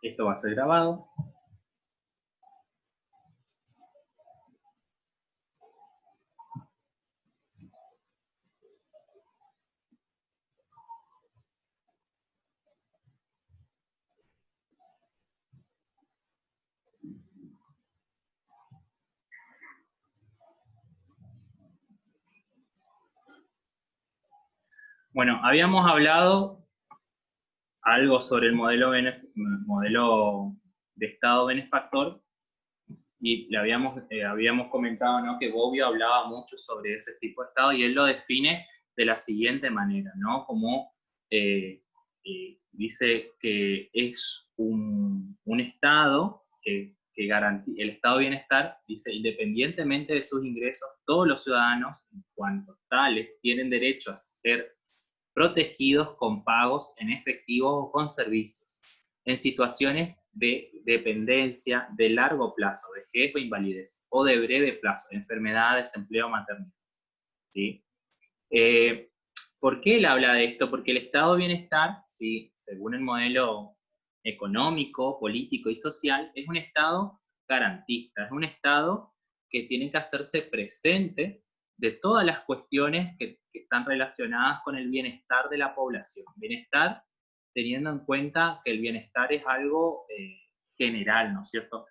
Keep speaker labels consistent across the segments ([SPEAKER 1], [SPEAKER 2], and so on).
[SPEAKER 1] Esto va a ser grabado. Bueno, habíamos hablado algo sobre el modelo de Estado benefactor, y le habíamos comentado, ¿no?, que Bobbio hablaba mucho sobre ese tipo de Estado, y él lo define de la siguiente manera, ¿no? Como dice que es un Estado que garantiza, el Estado de bienestar, dice, independientemente de sus ingresos, todos los ciudadanos, en cuanto tales, tienen derecho a ser protegidos con pagos en efectivo o con servicios, en situaciones de dependencia de largo plazo, vejez o invalidez, o de breve plazo, enfermedad, desempleo, maternidad. ¿Sí? ¿Por qué él habla de esto? Porque el estado de bienestar, ¿sí?, según el modelo económico, político y social, es un estado garantista, es un estado que tiene que hacerse presente de todas las cuestiones que están relacionadas con el bienestar de la población. Bienestar teniendo en cuenta que el bienestar es algo general, ¿no es cierto?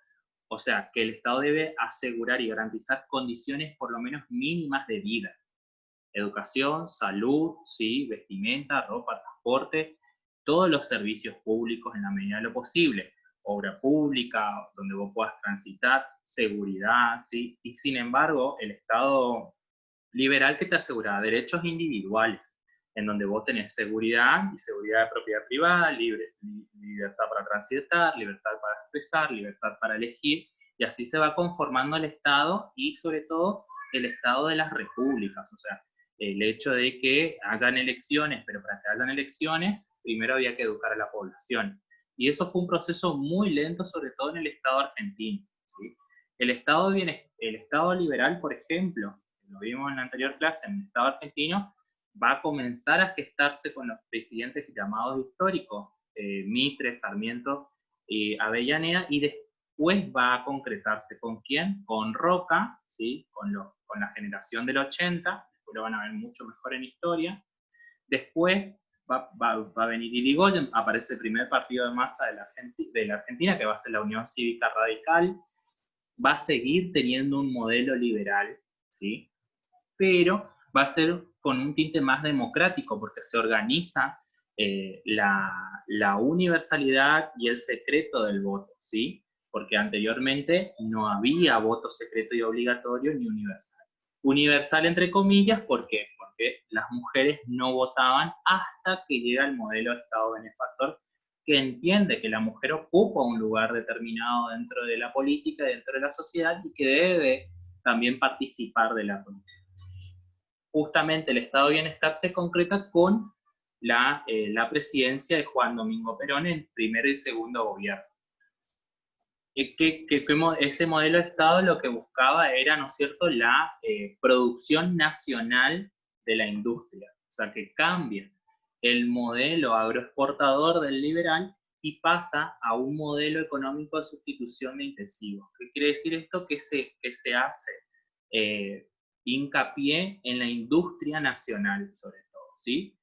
[SPEAKER 1] O sea, que el Estado debe asegurar y garantizar condiciones por lo menos mínimas de vida. Educación, salud, ¿sí?, vestimenta, ropa, transporte, todos los servicios públicos en la medida de lo posible, obra pública, donde vos puedas transitar, seguridad, ¿sí? Y sin embargo, el Estado liberal que te asegura derechos individuales, en donde vos tenés seguridad y seguridad de propiedad privada, libertad para transitar, libertad para expresar, libertad para elegir, y así se va conformando el Estado y sobre todo el Estado de las repúblicas. O sea, el hecho de que hayan elecciones, pero para que hayan elecciones, primero había que educar a la población. Y eso fue un proceso muy lento, sobre todo en el Estado argentino, ¿sí? El Estado liberal, por ejemplo, lo vimos en la anterior clase, en el Estado argentino, va a comenzar a gestarse con los presidentes llamados históricos, Mitre, Sarmiento y Avellaneda, y después va a concretarse ¿con quién? Con Roca, ¿sí?, con la generación del 80, después lo van a ver mucho mejor en historia. Después va a venir Irigoyen, aparece el primer partido de masa de la Argentina, que va a ser la Unión Cívica Radical, va a seguir teniendo un modelo liberal, ¿sí?, pero va a ser con un tinte más democrático, porque se organiza la universalidad y el secreto del voto, ¿sí? Porque anteriormente no había voto secreto y obligatorio ni universal. Universal entre comillas, ¿por qué? Porque las mujeres no votaban hasta que llega el modelo de Estado benefactor, que entiende que la mujer ocupa un lugar determinado dentro de la política, dentro de la sociedad, y que debe también participar de la política. Justamente el estado de bienestar se concreta con la presidencia de Juan Domingo Perón en primero y segundo gobierno. Ese modelo de Estado lo que buscaba era, ¿no es cierto?, la producción nacional de la industria. O sea, que cambia el modelo agroexportador del liberal y pasa a un modelo económico de sustitución de intensivos. ¿Qué quiere decir esto? Que se hace hincapié en la industria nacional, sobre todo, ¿sí?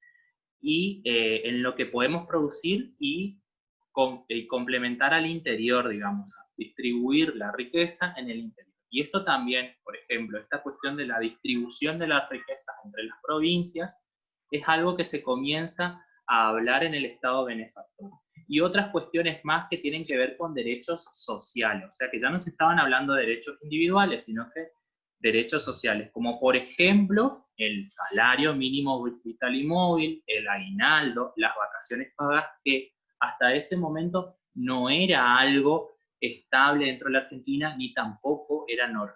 [SPEAKER 1] Y en lo que podemos producir y complementar al interior, digamos, distribuir la riqueza en el interior. Y esto también, por ejemplo, esta cuestión de la distribución de las riquezas entre las provincias es algo que se comienza a hablar en el Estado benefactor. Y otras cuestiones más que tienen que ver con derechos sociales, o sea que ya no se estaban hablando de derechos individuales, sino que derechos sociales, como por ejemplo el salario mínimo vital y móvil, el aguinaldo, las vacaciones pagas, que hasta ese momento no era algo estable dentro de la Argentina, ni tampoco no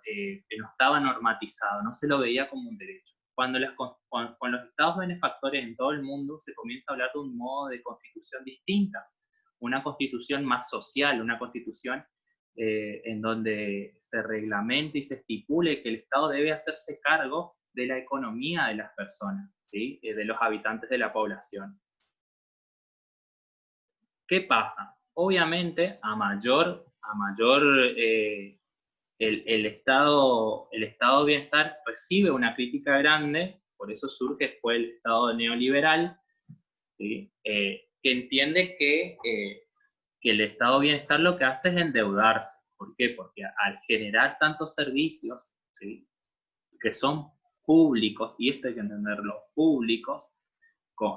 [SPEAKER 1] estaba normatizado, no se lo veía como un derecho. Cuando con los estados benefactores en todo el mundo se comienza a hablar de un modo de constitución distinta, una constitución más social, una constitución en donde se reglamente y se estipule que el Estado debe hacerse cargo de la economía de las personas, ¿sí?, de los habitantes de la población. ¿Qué pasa? Obviamente, el Estado de bienestar recibe una crítica grande, por eso surge después el Estado neoliberal, ¿sí? Que entiende que el Estado de bienestar lo que hace es endeudarse. ¿Por qué? Porque al generar tantos servicios, ¿sí?, que son públicos, y esto hay que entenderlo, públicos,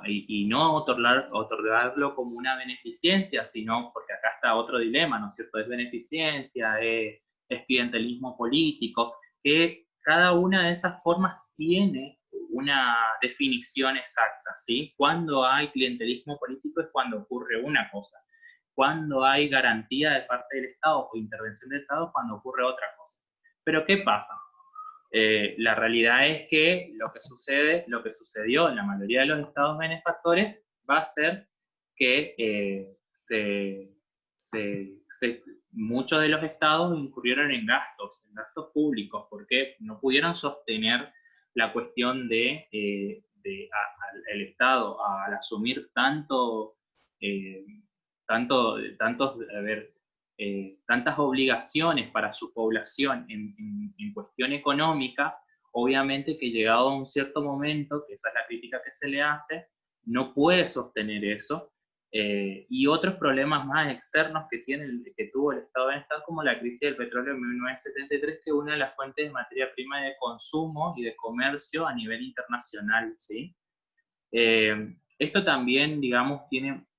[SPEAKER 1] y no otorgarlo como una beneficencia, sino, porque acá está otro dilema, ¿no es cierto? Es beneficencia, es clientelismo político, que cada una de esas formas tiene una definición exacta, ¿sí? Cuando hay clientelismo político es cuando ocurre una cosa. Cuando hay garantía de parte del Estado o intervención del Estado es cuando ocurre otra cosa. Pero ¿qué pasa? La realidad es que lo que sucedió en la mayoría de los estados benefactores va a ser que muchos de los estados incurrieron en gastos públicos, porque no pudieron sostener la cuestión de el Estado al asumir tantas obligaciones para su población en cuestión económica. Obviamente que llegado a un cierto momento, que esa es la crítica que se le hace, no puede sostener eso, y otros problemas más externos que tuvo el Estado de Bienestar, como la crisis del petróleo en 1973, que es una de las fuentes de materia prima de consumo y de comercio a nivel internacional, ¿sí? Esto también, digamos,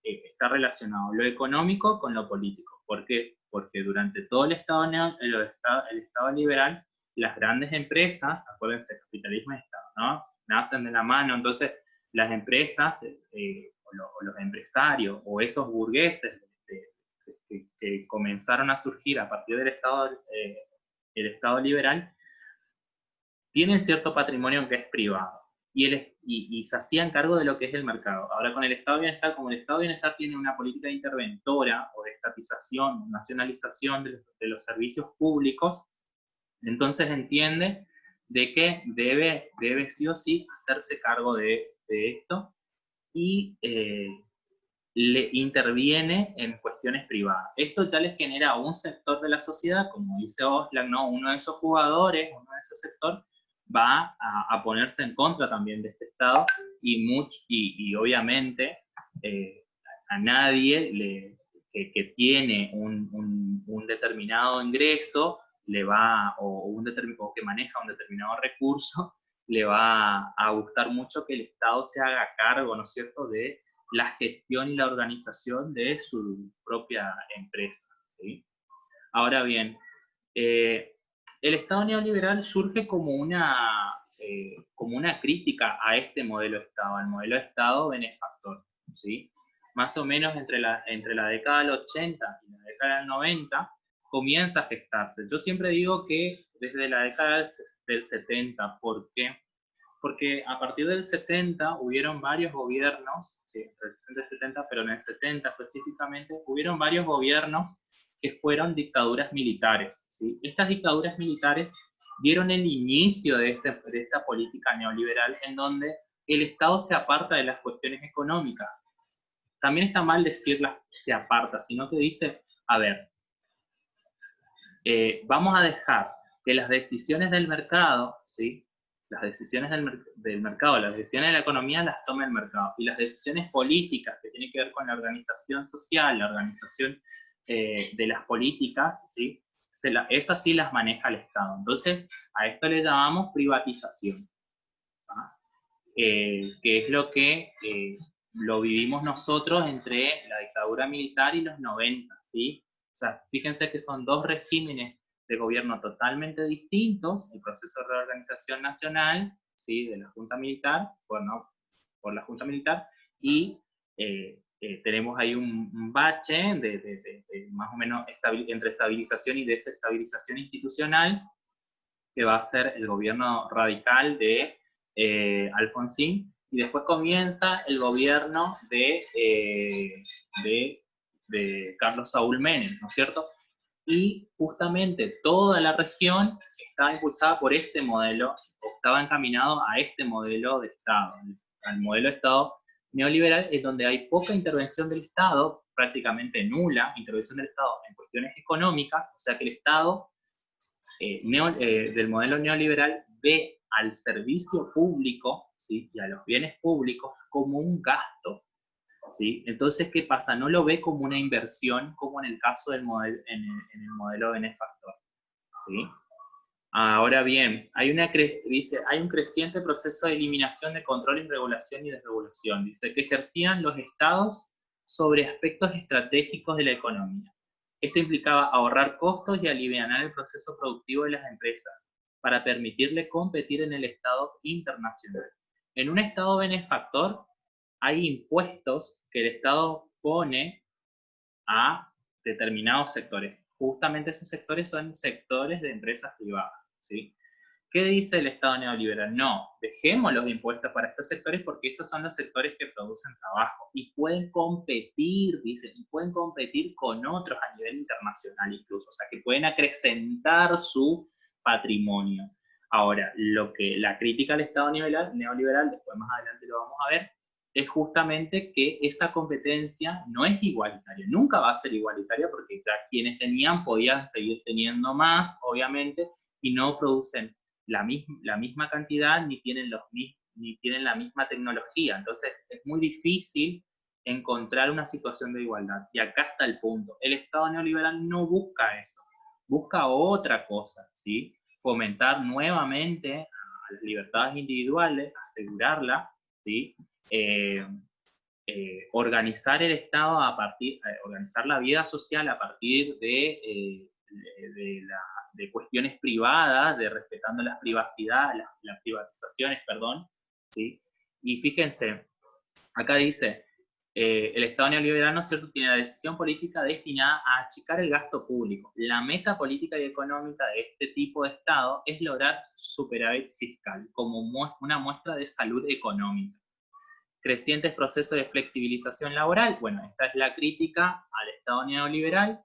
[SPEAKER 1] está relacionado lo económico con lo político. ¿Por qué? Porque durante todo el Estado liberal, las grandes empresas, acuérdense, capitalismo y Estado, ¿no?, nacen de la mano. Entonces, las empresas, o los empresarios, o esos burgueses que comenzaron a surgir a partir del el Estado liberal, tienen cierto patrimonio que es privado, y se hacían cargo de lo que es el mercado. Ahora, con el Estado de Bienestar, como el Estado de Bienestar tiene una política interventora o de estatización, nacionalización de los servicios públicos, entonces entiende de que debe sí o sí hacerse cargo de esto, y le interviene en cuestiones privadas. Esto ya les genera a un sector de la sociedad, como dice Oxlack, ¿no?, uno de esos jugadores, uno de ese sector, va a ponerse en contra también de este Estado, y obviamente a nadie que tiene un determinado ingreso o que maneja un determinado recurso, le va a gustar mucho que el Estado se haga cargo, ¿no es cierto?, de la gestión y la organización de su propia empresa, ¿sí? Ahora bien, el Estado neoliberal surge como una crítica a este modelo de Estado, al modelo de Estado benefactor, ¿sí? Más o menos entre la década del 80 y la década del 90 comienza a gestarse. Yo siempre digo que desde la década del 70, ¿por qué? Porque a partir del 70 hubieron varios gobiernos, sí, entre el 60 y el 70, pero en el 70 específicamente, hubieron varios gobiernos que fueron dictaduras militares, ¿sí? Estas dictaduras militares dieron el inicio de esta política neoliberal, en donde el Estado se aparta de las cuestiones económicas. También está mal decirlas se aparta, sino que dice, a ver, vamos a dejar que las decisiones del mercado, ¿sí?, las decisiones del mercado, las decisiones de la economía las toma el mercado, y las decisiones políticas que tienen que ver con la organización social, la organización de las políticas, ¿sí?, esas sí las maneja el Estado. Entonces, a esto le llamamos privatización, que es lo que lo vivimos nosotros entre la dictadura militar y los 90, ¿sí? O sea, fíjense que son dos regímenes de gobierno totalmente distintos, el proceso de reorganización nacional, ¿sí?, de la Junta Militar, por la Junta Militar, y tenemos ahí un bache de más o menos entre estabilización y desestabilización institucional, que va a ser el gobierno radical de Alfonsín, y después comienza el gobierno de Carlos Saúl Menem, ¿no es cierto? Y justamente toda la región estaba impulsada por este modelo, o estaba encaminado a este modelo de Estado, al modelo de Estado neoliberal es donde hay poca intervención del Estado, prácticamente nula intervención del Estado en cuestiones económicas, o sea que el Estado del modelo neoliberal ve al servicio público, ¿sí?, y a los bienes públicos como un gasto, ¿sí? Entonces, ¿qué pasa? No lo ve como una inversión, como en el caso del modelo, en el modelo benefactor, ¿sí? Ahora bien, dice, hay un creciente proceso de eliminación de controles, regulación y desregulación. Dice que ejercían los estados sobre aspectos estratégicos de la economía. Esto implicaba ahorrar costos y aliviar el proceso productivo de las empresas para permitirle competir en el estado internacional. En un estado benefactor hay impuestos que el Estado pone a determinados sectores. Justamente esos sectores son sectores de empresas privadas, ¿sí? ¿Qué dice el Estado neoliberal? No, dejemos los impuestos para estos sectores porque estos son los sectores que producen trabajo y pueden competir, dicen, y pueden competir con otros a nivel internacional incluso, o sea, que pueden acrecentar su patrimonio. Ahora, la crítica al Estado neoliberal, después más adelante lo vamos a ver, es justamente que esa competencia no es igualitaria, nunca va a ser igualitaria porque ya quienes tenían podían seguir teniendo más, obviamente, y no producen la misma cantidad ni tienen la misma tecnología. Entonces es muy difícil encontrar una situación de igualdad. Y acá está el punto. El Estado neoliberal no busca eso, busca otra cosa, ¿sí? Fomentar nuevamente a las libertades individuales, asegurarla, ¿sí? Eh, organizar el Estado organizar la vida social a partir de cuestiones privadas, de respetando las privatizaciones, perdón, ¿sí? Y fíjense, acá dice, el Estado neoliberal, ¿no es cierto?, tiene la decisión política destinada a achicar el gasto público. La meta política y económica de este tipo de Estado es lograr superávit fiscal como una muestra de salud económica. Crecientes procesos de flexibilización laboral, bueno, esta es la crítica al Estado neoliberal.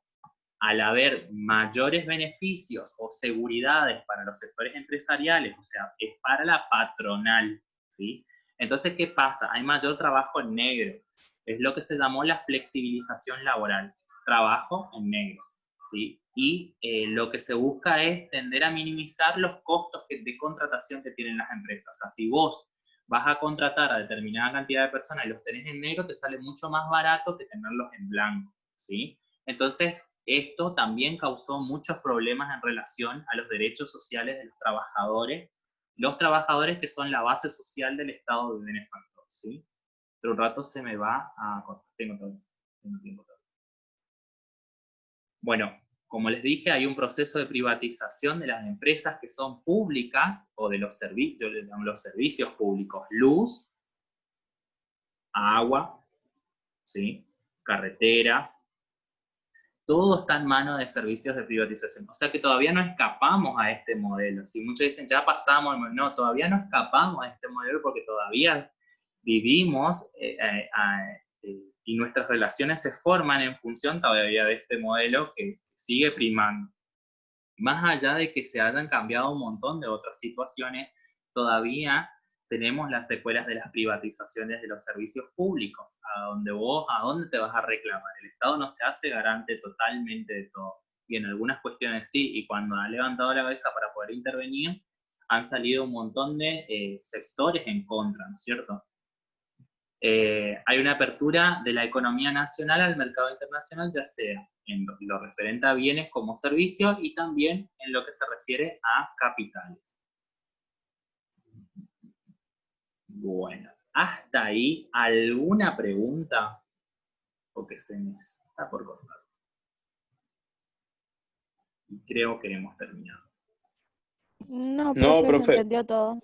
[SPEAKER 1] Al haber mayores beneficios o seguridades para los sectores empresariales, o sea, es para la patronal, ¿sí? Entonces, ¿qué pasa? Hay mayor trabajo en negro. Es lo que se llamó la flexibilización laboral, trabajo en negro, ¿sí? Y lo que se busca es tender a minimizar los costos de contratación que tienen las empresas. O sea, si vos vas a contratar a determinada cantidad de personas y los tenés en negro, te sale mucho más barato que tenerlos en blanco, ¿sí? Entonces, esto también causó muchos problemas en relación a los derechos sociales de los trabajadores que son la base social del Estado de benefactor, ¿sí? Otro rato se me va a cortar, tengo tiempo todavía. Bueno, como les dije, hay un proceso de privatización de las empresas que son públicas o de los servicios públicos, luz, agua, ¿sí?, carreteras, todo está en manos de servicios de privatización. O sea que todavía no escapamos a este modelo. Si muchos dicen, ya pasamos, no, todavía no escapamos a este modelo porque todavía vivimos y nuestras relaciones se forman en función todavía de este modelo que sigue primando. Más allá de que se hayan cambiado un montón de otras situaciones, todavía tenemos las secuelas de las privatizaciones de los servicios públicos, ¿a dónde te vas a reclamar? El Estado no se hace garante totalmente de todo, y en algunas cuestiones sí, y cuando ha levantado la cabeza para poder intervenir, han salido un montón de sectores en contra, ¿no es cierto? Hay una apertura de la economía nacional al mercado internacional, ya sea en lo referente a bienes como servicios y también en lo que se refiere a capitales. Bueno, hasta ahí, ¿alguna pregunta? Porque se me está por cortar. Y creo que hemos terminado.
[SPEAKER 2] No,
[SPEAKER 3] No,
[SPEAKER 2] profe, se
[SPEAKER 3] profe,
[SPEAKER 2] entendió todo.